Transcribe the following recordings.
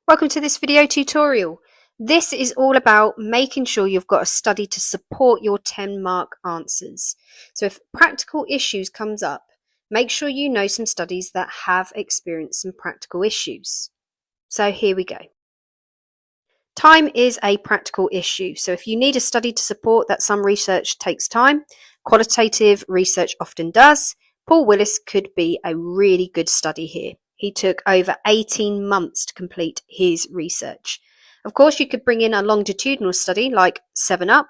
Welcome to this video tutorial. This is all about making sure you've got a study to support your 10-mark answers. So if practical issues comes up, make sure you know some studies that have experienced some practical issues. So here we go. Time is a practical issue. So if you need a study to support that some research takes time, qualitative research often does. Paul Willis could be a really good study here. He took over 18 months to complete his research. Of course, you could bring in a longitudinal study like 7UP,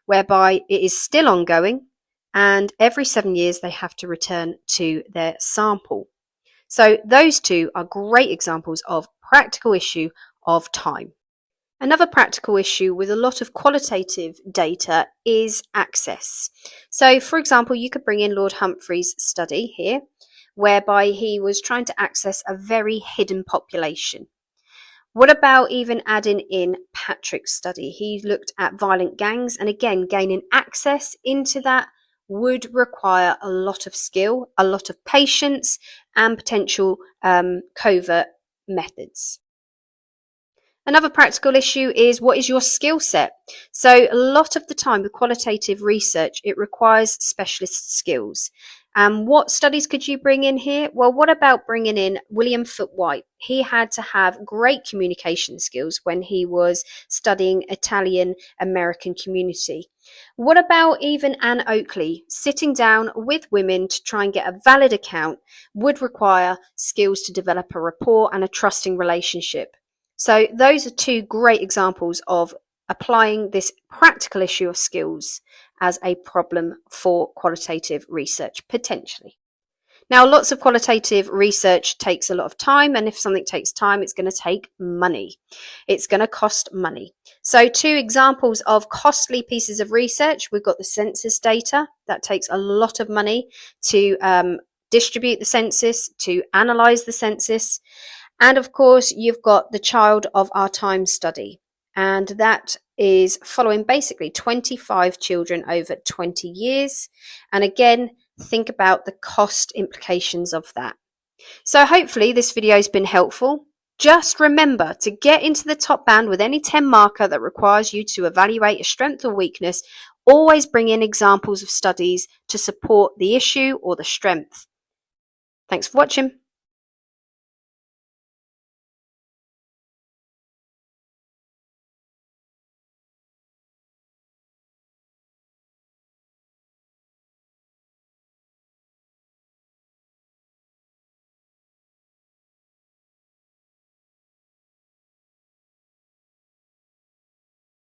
whereby it is still ongoing, and every 7 years they have to return to their sample. So those two are great examples of practical issue of time. Another practical issue with a lot of qualitative data is access. So, for example, you could bring in Lord Humphrey's study here, whereby he was trying to access a very hidden population. What about even adding in Patrick's study? He looked at violent gangs, and again, gaining access into that would require a lot of skill, a lot of patience, and potential covert methods. Another practical issue is, what is your skill set? So a lot of the time with qualitative research, it requires specialist skills. What studies could you bring in here? Well, what about bringing in William Foote White? He had to have great communication skills when he was studying Italian American community. What about even Anne Oakley? Sitting down with women to try and get a valid account would require skills to develop a rapport and a trusting relationship. So those are two great examples of applying this practical issue of skills as a problem for qualitative research, potentially. Now, lots of qualitative research takes a lot of time, and if something takes time, it's going to take money. It's going to cost money. So two examples of costly pieces of research, we've got the census data. That takes a lot of money to distribute the census, to analyze the census. And of course, you've got the Child of Our Time study, and that is following basically 25 children over 20 years. And again, think about the cost implications of that. So hopefully this video has been helpful. Just remember to get into the top band with any 10 marker that requires you to evaluate a strength or weakness. Always bring in examples of studies to support the issue or the strength. Thanks for watching.